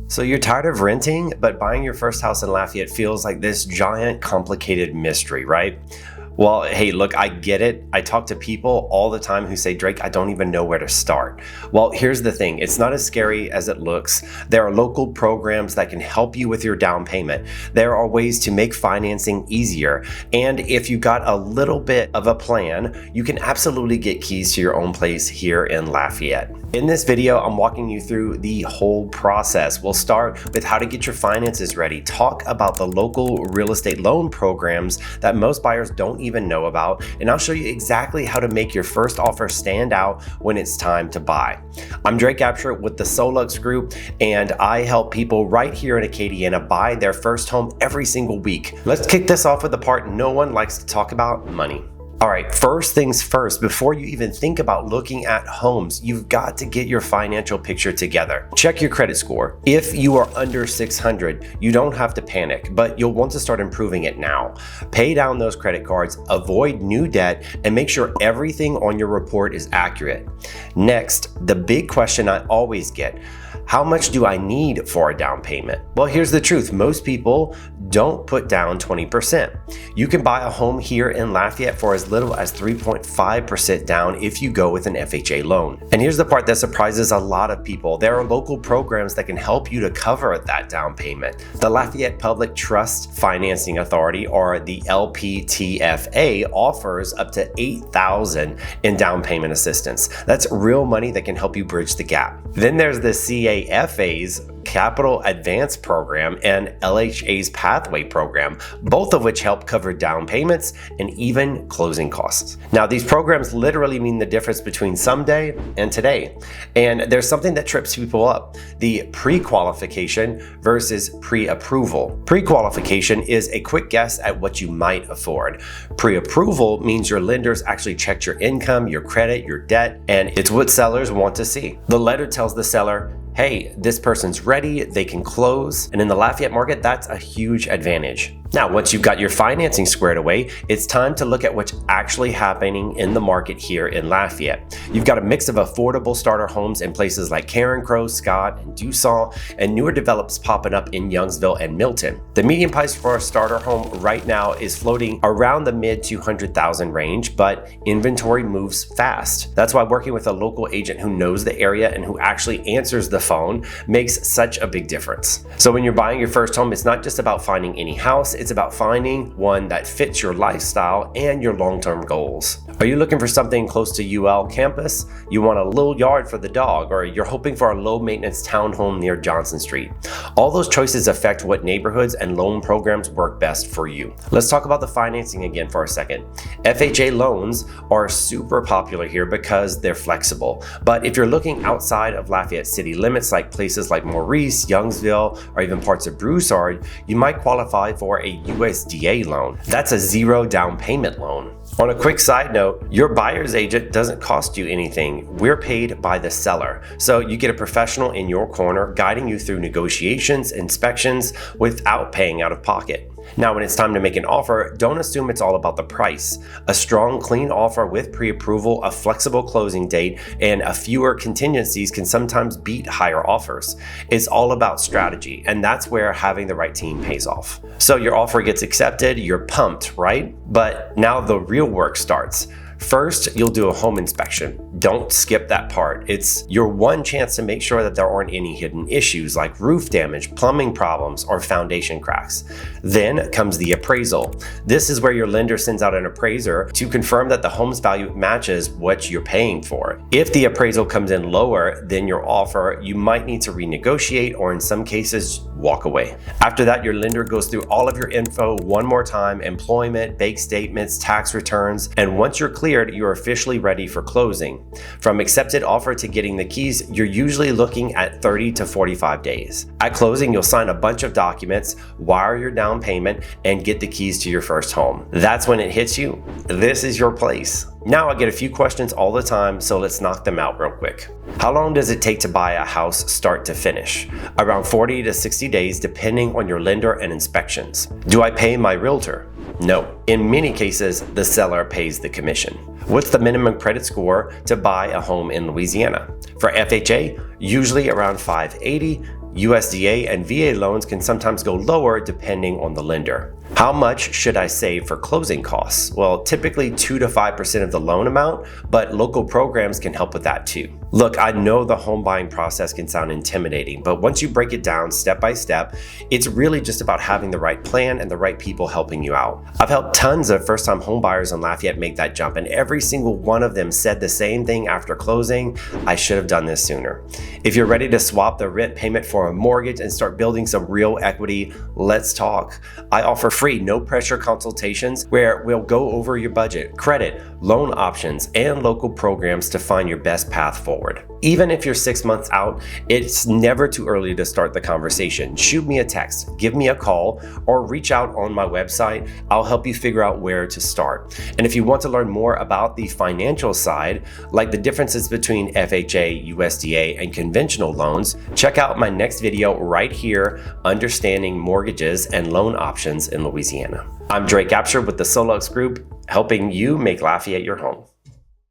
So you're tired of renting, but buying your first house in Lafayette feels like this giant, complicated mystery, right? Well, hey, look, I get it. I talk to people all the time who say, Drake, I don't even know where to start. Well, here's the thing. It's not as scary as it looks. There are local programs that can help you with your down payment. There are ways to make financing easier. And if you got a little bit of a plan, you can absolutely get keys to your own place here in Lafayette. In this video, I'm walking you through the whole process. We'll start with how to get your finances ready, talk about the local real estate loan programs that most buyers don't even know about, and I'll show you exactly how to make your first offer stand out when it's time to buy. I'm Drake Abshire with the Solux Group, and I help people right here in Acadiana buy their first home every single week. Let's kick this off with the part no one likes to talk about: money. All right, first things first, before you even think about looking at homes, you've got to get your financial picture together. Check your credit score. If you are under 600, you don't have to panic, but you'll want to start improving it now. Pay down those credit cards, avoid new debt, and make sure everything on your report is accurate. Next, the big question I always get: how much do I need for a down payment? Well, here's the truth. Most people don't put down 20%. You can buy a home here in Lafayette for as little as 3.5% down if you go with an FHA loan. And here's the part that surprises a lot of people. There are local programs that can help you to cover that down payment. The Lafayette Public Trust Financing Authority, or the LPTFA, offers up to $8,000 in down payment assistance. That's real money that can help you bridge the gap. Then there's the CAFA's Capital Advance Program and LHA's Pathway Program, both of which help cover down payments and even closing costs. Now, these programs literally mean the difference between someday and today. And there's something that trips people up: the pre-qualification versus pre-approval. Pre-qualification is a quick guess at what you might afford. Pre-approval means your lenders actually checked your income, your credit, your debt, and it's what sellers want to see. The letter tells the seller, hey, this person's ready, they can close. And in the Lafayette market, that's a huge advantage. Now, once you've got your financing squared away, it's time to look at what's actually happening in the market here in Lafayette. You've got a mix of affordable starter homes in places like Karen Crow, Scott, and Dussault, and newer develops popping up in Youngsville and Milton. The median price for a starter home right now is floating around the mid $200,000 range, but inventory moves fast. That's why working with a local agent who knows the area and who actually answers the phone makes such a big difference. So when you're buying your first home, it's not just about finding any house, it's about finding one that fits your lifestyle and your long-term goals. Are you looking for something close to UL campus? You want a little yard for the dog, or you're hoping for a low-maintenance townhome near Johnson Street? All those choices affect what neighborhoods and loan programs work best for you. Let's talk about the financing again for a second. FHA loans are super popular here because they're flexible. But if you're looking outside of Lafayette city limits, like places like Maurice, Youngsville, or even parts of Broussard, you might qualify for a USDA loan. That's a zero down payment loan. On a quick side note, your buyer's agent doesn't cost you anything. We're paid by the seller. So you get a professional in your corner guiding you through negotiations, inspections, without paying out of pocket. Now, when it's time to make an offer, don't assume it's all about the price. A strong, clean offer with pre-approval, a flexible closing date, and a fewer contingencies can sometimes beat higher offers. It's all about strategy, and that's where having the right team pays off. So your offer gets accepted, you're pumped, right? But now the real work starts. First, you'll do a home inspection. Don't skip that part. It's your one chance to make sure that there aren't any hidden issues like roof damage, plumbing problems, or foundation cracks. Then comes the appraisal. This is where your lender sends out an appraiser to confirm that the home's value matches what you're paying for. If the appraisal comes in lower than your offer, you might need to renegotiate, or in some cases, walk away. After that, your lender goes through all of your info one more time: employment, bank statements, tax returns, and once you're cleared, you're officially ready for closing. From accepted offer to getting the keys, you're usually looking at 30 to 45 days. At closing, you'll sign a bunch of documents, wire your down payment, and get the keys to your first home. That's when it hits you. This is your place. Now I get a few questions all the time, so let's knock them out real quick. How long does it take to buy a house start to finish? Around 40 to 60 days, depending on your lender and inspections. Do I pay my realtor? No. In many cases, the seller pays the commission. What's the minimum credit score to buy a home in Louisiana? For FHA, usually around 580. USDA and VA loans can sometimes go lower depending on the lender. How much should I save for closing costs? Well, typically 2 to 5% of the loan amount, but local programs can help with that too. Look, I know the home buying process can sound intimidating, but once you break it down step by step, it's really just about having the right plan and the right people helping you out. I've helped tons of first-time home buyers in Lafayette make that jump, and every single one of them said the same thing after closing: I should have done this sooner. If you're ready to swap the rent payment for a mortgage and start building some real equity, let's talk. I offer free, no pressure consultations where we'll go over your budget, credit, loan options, and local programs to find your best path forward. Even if you're 6 months out, it's never too early to start the conversation. Shoot me a text, give me a call, or reach out on my website. I'll help you figure out where to start. And if you want to learn more about the financial side, like the differences between FHA, USDA, and conventional loans, check out my next video right here, Understanding Mortgages and Loan Options in Louisiana. I'm Drake Abshire with the Solux Group, helping you make Lafayette your home.